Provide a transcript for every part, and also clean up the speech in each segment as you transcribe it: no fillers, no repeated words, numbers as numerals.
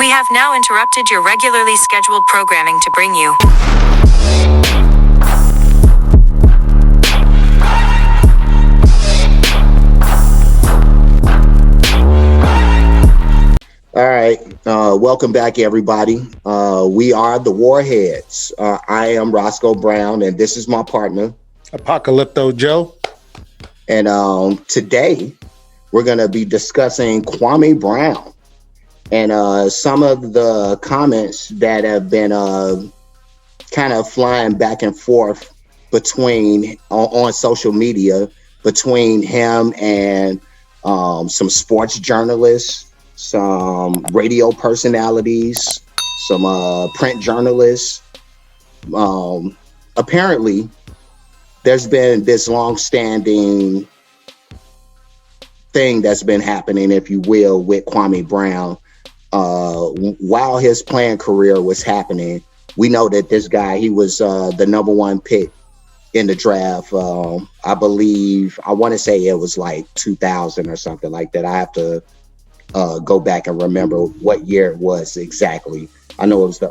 We have now interrupted your regularly scheduled programming to bring you. All right. Welcome back, everybody. We are the Warheads. I am Roscoe Brown, and this is my partner, Apocalypto Joe. And today we're going to be discussing Kwame Brown and some of the comments that have been kind of flying back and forth between on social media between him and some sports journalists, some radio personalities, some print journalists. Apparently, there's been this long-standing thing that's been happening, if you will, with Kwame Brown. While his playing career was happening, we know that this guy, he was the number one pick in the draft. I believe, I want to say it was like 2000 or something like that. I have to go back and remember what year it was exactly. I know it was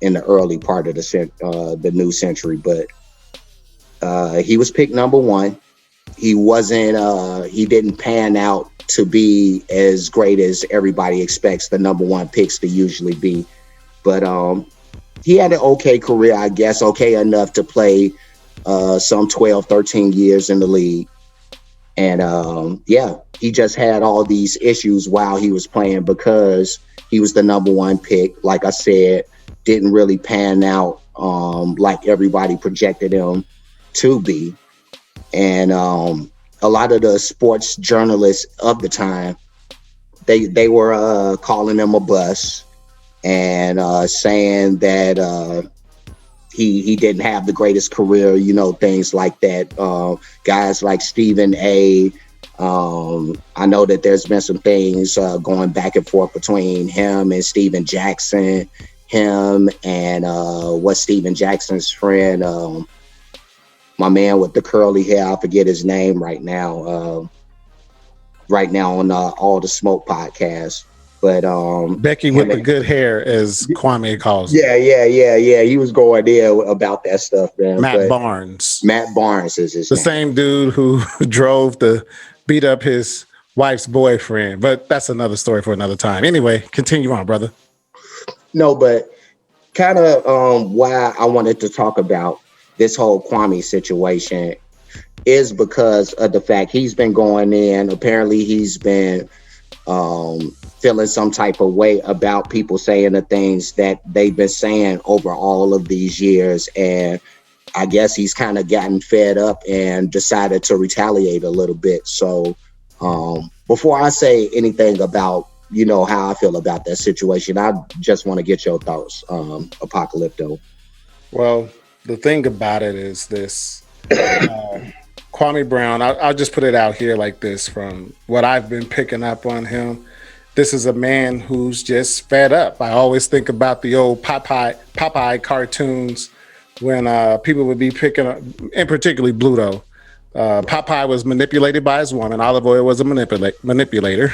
in the early part of the new century, but he was picked number one. He didn't pan out to be as great as everybody expects the number one picks to usually be, but he had an okay career, I guess, okay enough to play some 12, 13 years in the league. And he just had all these issues while he was playing because he was the number one pick. Like I said, didn't really pan out like everybody projected him to be. And a lot of the sports journalists of the time, they were calling him a bust and saying that he didn't have the greatest career, things like that. Guys like Stephen A. I know that there's been some things going back and forth between him and Steven Jackson, him and what's Steven Jackson's friend, my man with the curly hair, I forget his name right now on All the Smoke podcast. But Becky with the good hair, as Kwame calls it. Yeah. He was going there about that stuff, man. Matt Barnes is his name. The same dude who drove to beat up his wife's boyfriend. But that's another story for another time. Anyway, continue on, brother. No, but kind of why I wanted to talk about this whole Kwame situation is because of the fact he's been going in. Apparently, he's been feeling some type of way about people saying the things that they've been saying over all of these years. And I guess he's kind of gotten fed up and decided to retaliate a little bit. So before I say anything about, how I feel about that situation, I just want to get your thoughts, Apocalypto. Well, the thing about it is this. Kwame Brown, I'll just put it out here like this from what I've been picking up on him. This is a man who's just fed up. I always think about the old Popeye cartoons when people would be picking up, and particularly Bluto. Popeye was manipulated by his woman. Olive Oyl was a manipulator.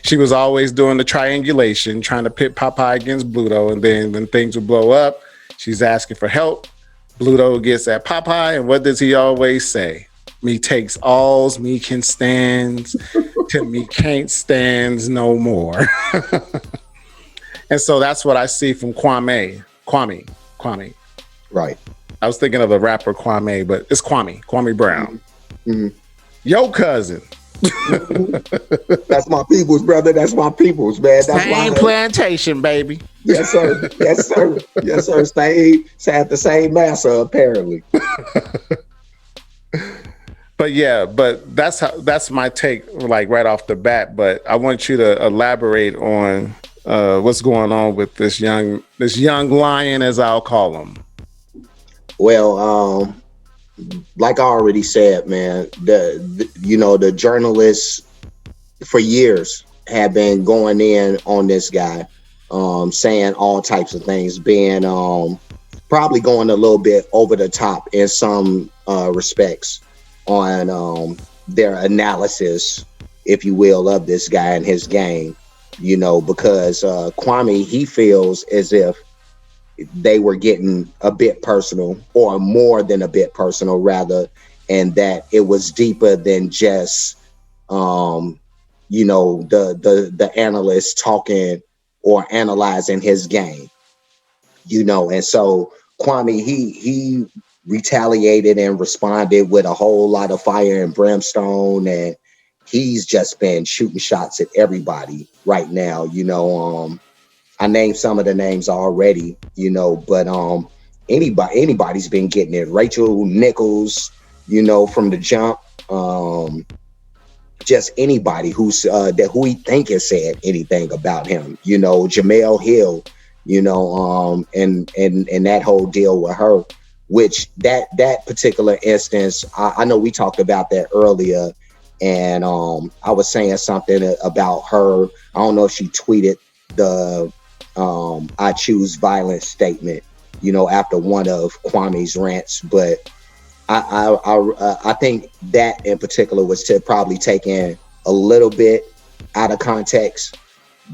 She was always doing the triangulation, trying to pit Popeye against Bluto. And then when things would blow up, she's asking for help. Bluto gets at Popeye, and what does he always say? Me takes alls, me can stands, till me can't stands no more. And so that's what I see from Kwame. Right. I was thinking of the rapper Kwame, but it's Kwame Brown. Mm-hmm. Yo, cousin. That's my people's, brother. That's my people's, man. That's same plantation, baby. Yes, sir. Yes, sir. Yes, sir. Had the same massa, apparently. But that's my take, like right off the bat. But I want you to elaborate on what's going on with this young lion, as I'll call him. Well, like I already said, man, the journalists for years have been going in on this guy, saying all types of things, being probably going a little bit over the top in some respects on their analysis, if you will, of this guy and his game. because Kwame, he feels as if they were getting a bit personal, or more than a bit personal rather, and that it was deeper than just the analysts talking or analyzing his game. And so Kwame, he retaliated and responded with a whole lot of fire and brimstone, and he's just been shooting shots at everybody right now. I named some of the names already, but anybody's been getting it. Rachel Nichols, from the jump. Just anybody who he think has said anything about him, Jamel Hill, and that whole deal with her, which that particular instance, I know we talked about that earlier, and I was saying something about her. I don't know if she tweeted the I choose violence statement, after one of Kwame's rants, but I think that in particular was to probably taken a little bit out of context,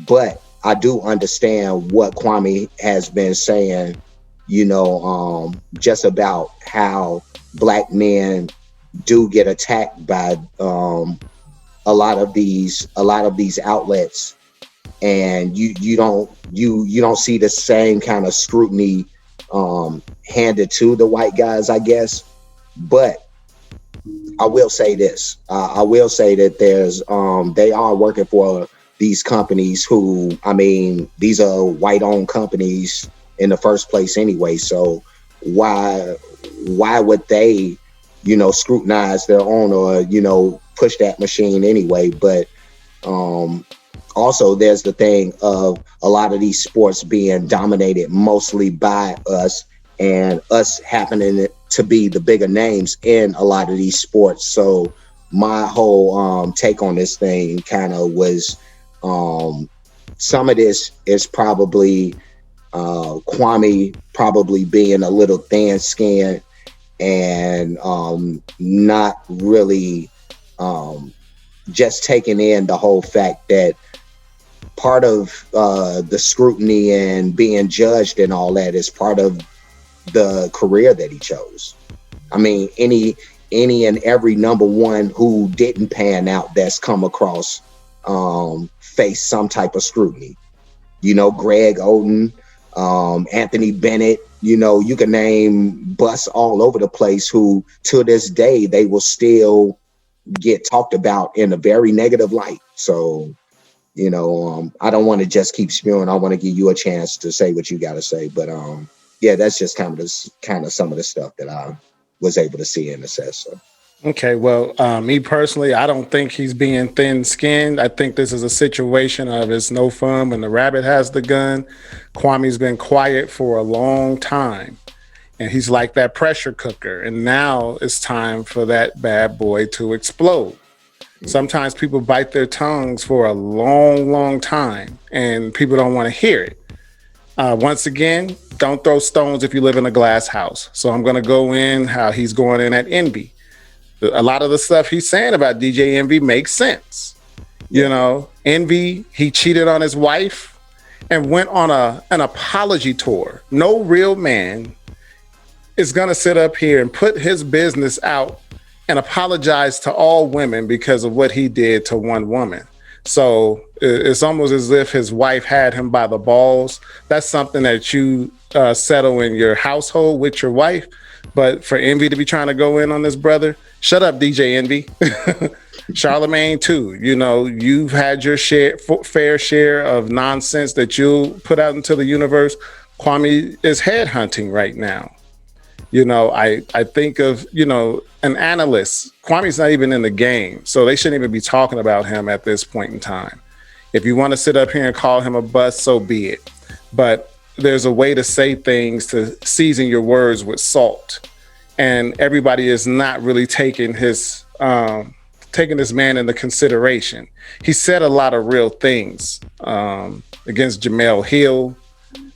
but I do understand what Kwame has been saying, just about how black men do get attacked by a lot of these outlets, and you don't see the same kind of scrutiny handed to the white guys, I guess. But I will say this. I will say that there's they are working for these companies who, these are white-owned companies in the first place anyway. So why would they, scrutinize their own, or push that machine anyway? But also there's the thing of a lot of these sports being dominated mostly by us, and us happening to be the bigger names in a lot of these sports. So my whole take on this thing kind of was, some of this is probably Kwame probably being a little thin-skinned and not really just taking in the whole fact that part of the scrutiny and being judged and all that is part of the career that he chose. Any and every number one who didn't pan out that's come across face some type of scrutiny. Greg Oden, Anthony Bennett, you can name busts all over the place who to this day they will still get talked about in a very negative light. So I don't want to just keep spewing. I want to give you a chance to say what you got to say, but yeah, that's just kind of some of the stuff that I was able to see and assess. So. Okay, well, me personally, I don't think he's being thin-skinned. I think this is a situation of it's no fun when the rabbit has the gun. Kwame's been quiet for a long time, and he's like that pressure cooker, and now it's time for that bad boy to explode. Sometimes people bite their tongues for a long, long time, and people don't want to hear it. Once again, don't throw stones if you live in a glass house. So I'm going to go in how he's going in at Envy. A lot of the stuff he's saying about DJ Envy makes sense. Envy, he cheated on his wife and went on an apology tour. No real man is going to sit up here and put his business out and apologize to all women because of what he did to one woman. So it's almost as if his wife had him by the balls. That's something that you settle in your household with your wife. But for Envy to be trying to go in on this brother, shut up, DJ Envy. Charlemagne too. You've had your fair share of nonsense that you'll put out into the universe. Kwame is headhunting right now. I think of, an analyst. Kwame's not even in the game, so they shouldn't even be talking about him at this point in time. If you want to sit up here and call him a bust, so be it. But there's a way to say things to season your words with salt. And everybody is not really taking this man into consideration. He said a lot of real things against Jamel Hill,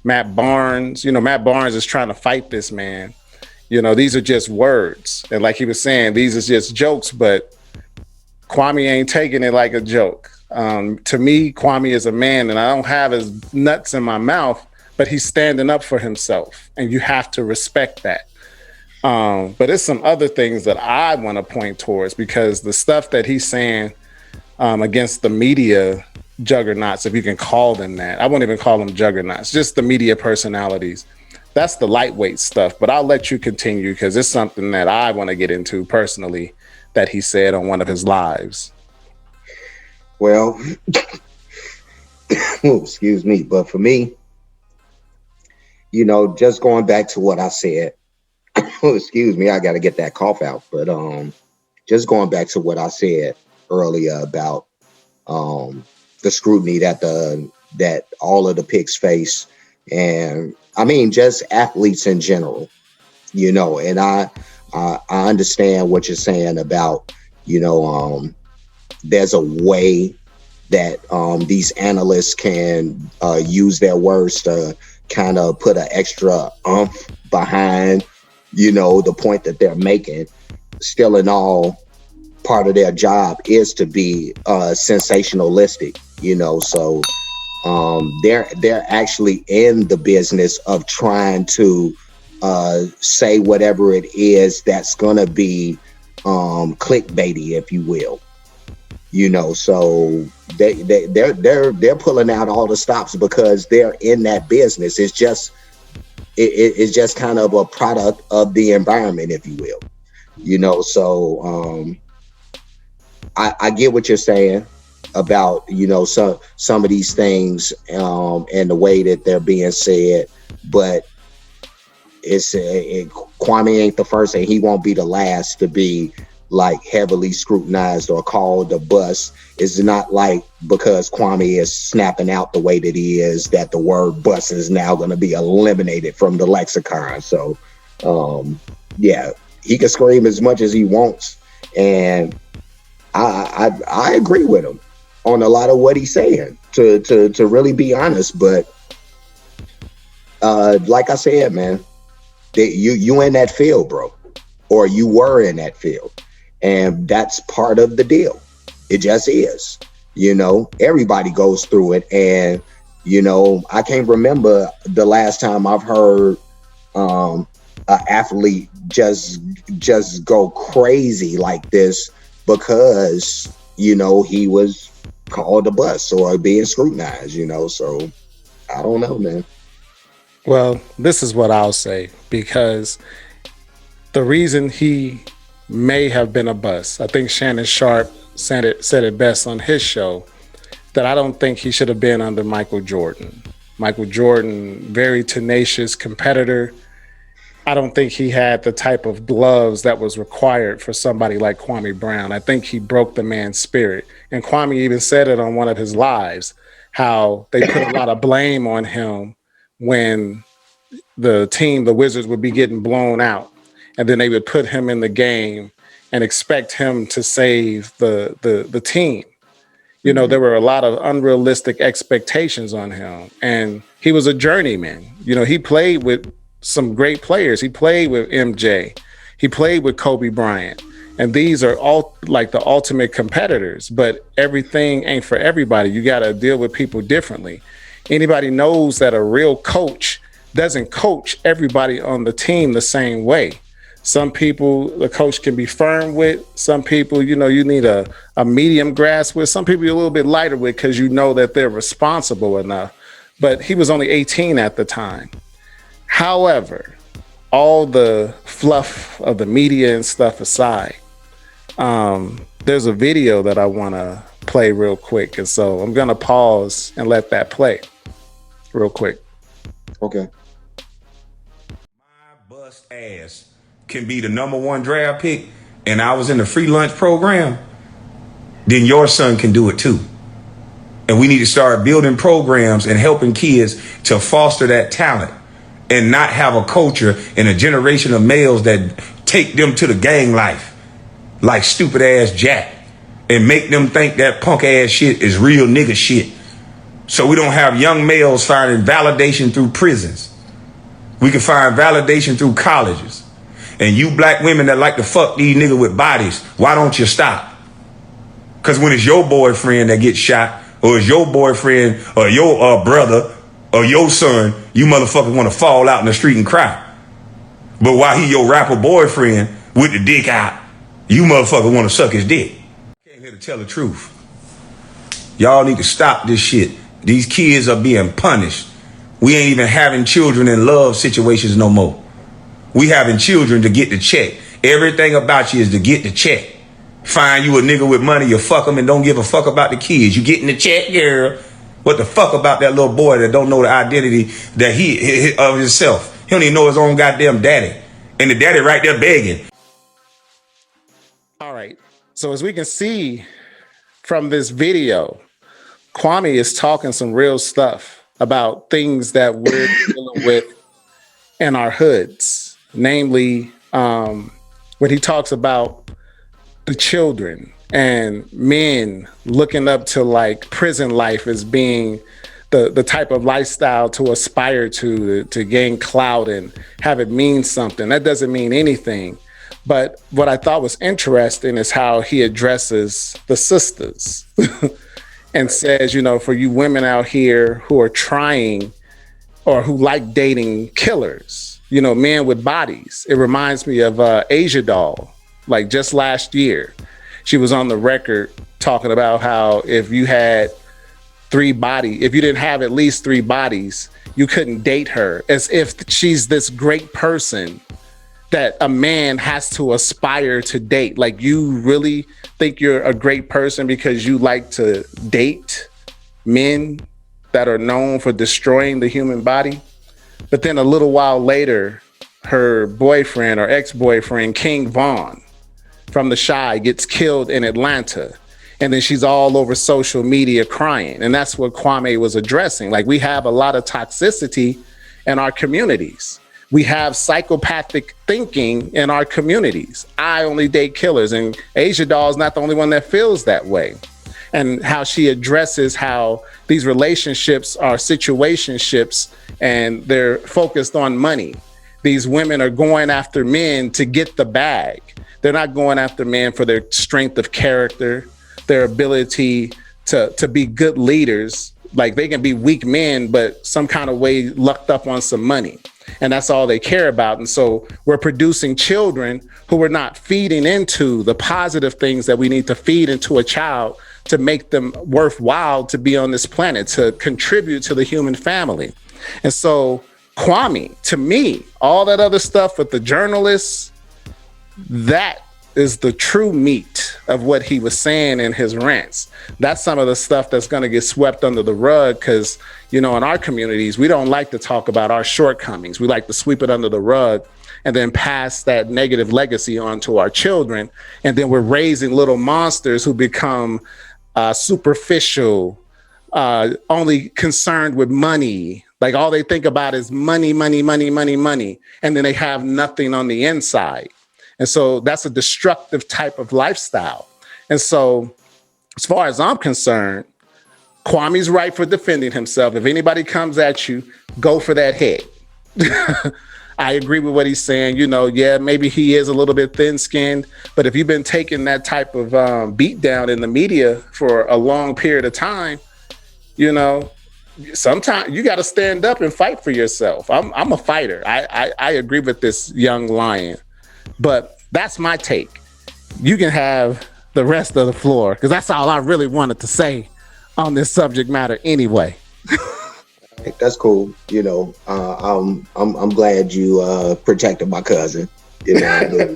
Matt Barnes. Matt Barnes is trying to fight this man. These are just words. And like he was saying, these are just jokes, but Kwame ain't taking it like a joke. To me, Kwame is a man, and I don't have his nuts in my mouth, but he's standing up for himself, and you have to respect that. But it's some other things that I want to point towards, because the stuff that he's saying against the media juggernauts, if you can call them that, I won't even call them juggernauts, just the media personalities. That's the lightweight stuff, but I'll let you continue because it's something that I want to get into personally that he said on one of his lives. Well, excuse me, but for me, you know, just going back to what I said, excuse me, I got to get that cough out, but just going back to what I said earlier about the scrutiny that all of the picks face, and I mean just athletes in general, you know. And I understand what you're saying about, you know, there's a way that these analysts can use their words to kind of put an extra oomph behind, you know, the point that they're making. Still in all, part of their job is to be sensationalistic, you know. So they're actually in the business of trying to say whatever it is that's gonna be clickbaity, if you will, you know. So they're pulling out all the stops because they're in that business. It's just it's just kind of a product of the environment, if you will, you know. So I get what you're saying about, you know, some of these things and the way that they're being said, but Kwame ain't the first and he won't be the last to be like heavily scrutinized or called a bust. It's not like because Kwame is snapping out the way that he is that the word bust is now going to be eliminated from the lexicon. So yeah, he can scream as much as he wants, and I agree with him on a lot of what he's saying, to really be honest. But like I said, man, you in that field, bro, or you were in that field, and that's part of the deal. It just is, you know. Everybody goes through it, and you know, I can't remember the last time I've heard an athlete just go crazy like this because, you know, he was called a bust or being scrutinized, you know. So I don't know, man. Well, this is what I'll say, because the reason he may have been a bust, I think Shannon Sharp said it best on his show, that I don't think he should have been under Michael Jordan. Michael Jordan, very tenacious competitor. I don't think he had the type of gloves that was required for somebody like Kwame Brown. I think he broke the man's spirit. And Kwame even said it on one of his lives, how they put a lot of blame on him when the Wizards, would be getting blown out. And then they would put him in the game and expect him to save the team. You know, there were a lot of unrealistic expectations on him. And he was a journeyman. You know, he played with some great players. He played with MJ. He played with Kobe Bryant. And these are all like the ultimate competitors. But everything ain't for everybody. You got to deal with people differently. Anybody knows that a real coach doesn't coach everybody on the team the same way. Some people the coach can be firm with. Some people, you know, you need a medium grasp with. Some people you're a little bit lighter with because you know that they're responsible enough. But he was only 18 at the time. However, all the fluff of the media and stuff aside, there's a video that I want to play real quick. And so I'm going to pause and let that play real quick. Okay. My bust ass can be the #1 draft pick and I was in the free lunch program, then your son can do it too. And we need to start building programs and helping kids to foster that talent and not have a culture and a generation of males that take them to the gang life like stupid ass Jack and make them think that punk ass shit is real nigga shit. So we don't have young males finding validation through prisons. We can find validation through colleges. And you black women that like to fuck these niggas with bodies, why don't you stop? Because when it's your boyfriend that gets shot, or it's your boyfriend, or your brother, or your son, you motherfuckers want to fall out in the street and cry. But while he your rapper boyfriend with the dick out, you motherfuckers want to suck his dick. Came here to tell the truth. Y'all need to stop this shit. These kids are being punished. We ain't even having children in love situations no more. We having children to get the check. Everything about you is to get the check. Find you a nigga with money, you fuck him and don't give a fuck about the kids. You getting the check, girl. What the fuck about that little boy that don't know the identity that he of himself? He don't even know his own goddamn daddy. And the daddy right there begging. All right. So as we can see from this video, Kwame is talking some real stuff about things that we're dealing with in our hoods. Namely, when he talks about the children and men looking up to like prison life as being the type of lifestyle to aspire to gain clout and have it mean something. That doesn't mean anything. But what I thought was interesting is how he addresses the sisters and says, you know, for you women out here who are trying or who like dating killers, you know, men with bodies. It reminds me of Asia Doll, like just last year. She was on the record talking about how if you had if you didn't have at least 3 bodies, you couldn't date her, as if she's this great person that a man has to aspire to date. Like, you really think you're a great person because you like to date men that are known for destroying the human body? But then a little while later, her boyfriend or ex-boyfriend, King Von from The Chi, gets killed in Atlanta. And then she's all over social media crying. And that's what Kwame was addressing. Like, we have a lot of toxicity in our communities. We have psychopathic thinking in our communities. I only date killers. And Asia Doll is not the only one that feels that way. And how she addresses how these relationships are situationships and they're focused on money. These women are going after men to get the bag. They're not going after men for their strength of character, their ability to be good leaders. Like, they can be weak men, but some kind of way lucked up on some money. And that's all they care about. And so we're producing children who are not feeding into the positive things that we need to feed into a child to make them worthwhile to be on this planet, to contribute to the human family. And so Kwame, to me, all that other stuff with the journalists, that is the true meat of what he was saying in his rants. That's some of the stuff that's going to get swept under the rug because, you know, in our communities, we don't like to talk about our shortcomings. We like to sweep it under the rug and then pass that negative legacy on to our children. And then we're raising little monsters who become superficial, only concerned with money. Like, all they think about is money, money, money, money, money. And then they have nothing on the inside. And so that's a destructive type of lifestyle. And so as far as I'm concerned, Kwame's right for defending himself. If anybody comes at you, go for that head. I agree with what he's saying. You know, yeah, maybe he is a little bit thin-skinned, but if you've been taking that type of beat down in the media for a long period of time, you know, sometimes you got to stand up and fight for yourself. I'm a fighter. I agree with this young lion. But that's my take. You can have the rest of the floor, because that's all I really wanted to say on this subject matter anyway. That's cool. You know, I'm glad you protected my cousin. You know,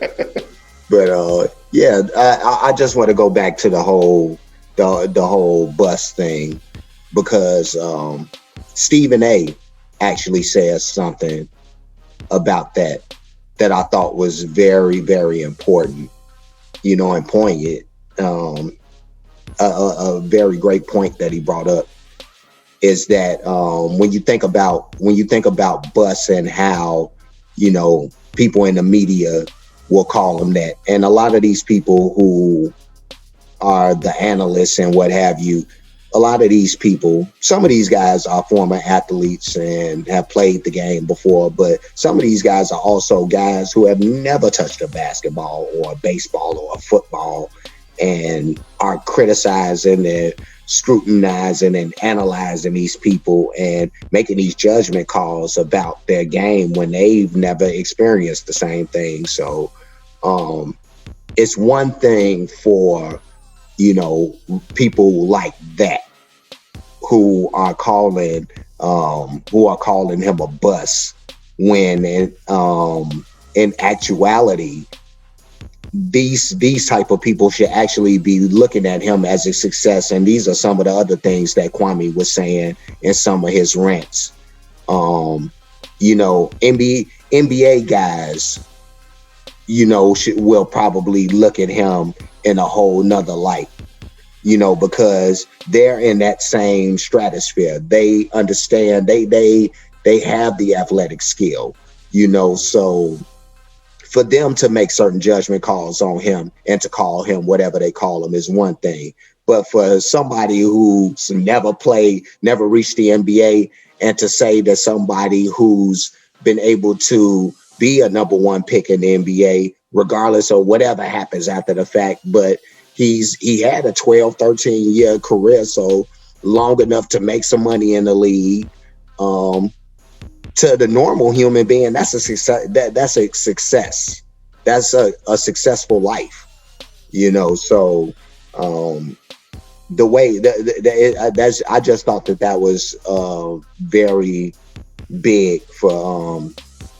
but yeah, I just want to go back to the whole bus thing, because Stephen A. actually says something about that I thought was very, very important, you know, and poignant. A very great point that he brought up is that when you think about bus and how, you know, people in the media will call them that, and a lot of these people who are the analysts and what have you, a lot of these people, some of these guys are former athletes and have played the game before, but some of these guys are also guys who have never touched a basketball or a baseball or a football and are criticizing and scrutinizing and analyzing these people and making these judgment calls about their game when they've never experienced the same thing. So it's one thing for, people like that who are calling him a bust when in actuality these type of people should actually be looking at him as a success. And these are some of the other things that Kwame was saying in some of his rants. NBA guys, will probably look at him in a whole nother light, because they're in that same stratosphere. They understand, they have the athletic skill, so for them to make certain judgment calls on him and to call him whatever they call him is one thing. But for somebody who's never played, never reached the NBA, and to say that somebody who's been able to be a number one pick in the NBA, regardless of whatever happens after the fact, but he had a 12, 13-year career, so long enough to make some money in the league. To the normal human being, that's a success. That's a success. That's a successful life, So the way that's, I just thought that was very big for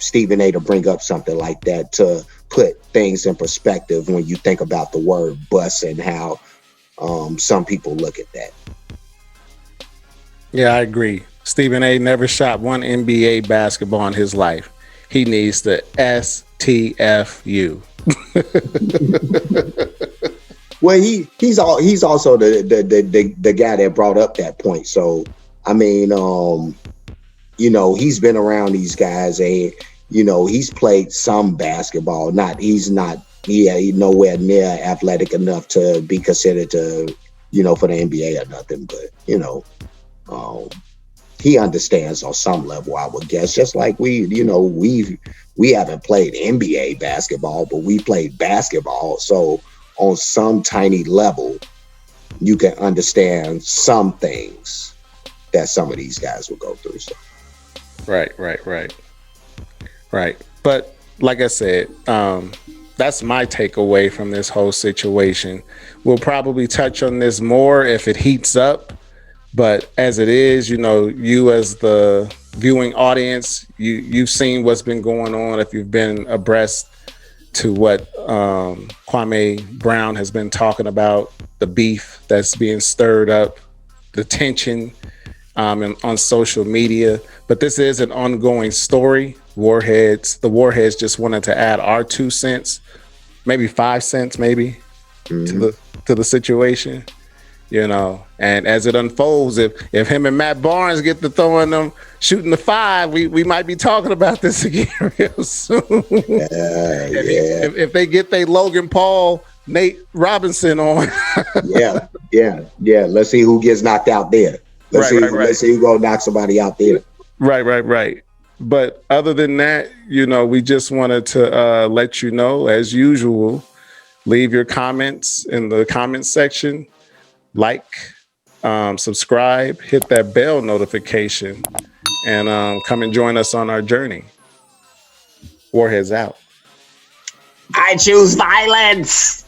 Stephen A. to bring up something like that, to put things in perspective when you think about the word bust and how some people look at that. Yeah, I agree. Stephen A. never shot one NBA basketball in his life. He needs the STFU. Well, he's also the guy that brought up that point. So I mean, he's been around these guys, and he's played some basketball. He's nowhere near athletic enough to be considered to, for the NBA or nothing. But he understands on some level, I would guess. Just like we haven't played NBA basketball, but we played basketball. So on some tiny level, you can understand some things that some of these guys will go through. So. Right. But like I said, that's my takeaway from this whole situation. We'll probably touch on this more if it heats up. But as it is, you as the viewing audience, you've seen what's been going on. If you've been abreast to what Kwame Brown has been talking about, the beef that's being stirred up, the tension on social media. But this is an ongoing story. The Warheads just wanted to add our 2 cents, maybe 5 cents, maybe to the situation. And as it unfolds, if him and Matt Barnes get to throwing them, shooting the 5, we might be talking about this again real soon. If they get their Logan Paul, Nate Robinson on. yeah. Let's see who gets knocked out there. Let's see who go knock somebody out there. Right. But other than that, we just wanted to let you know, as usual, leave your comments in the comments section. Like, subscribe, hit that bell notification, and come and join us on our journey. Warheads out. I choose violence.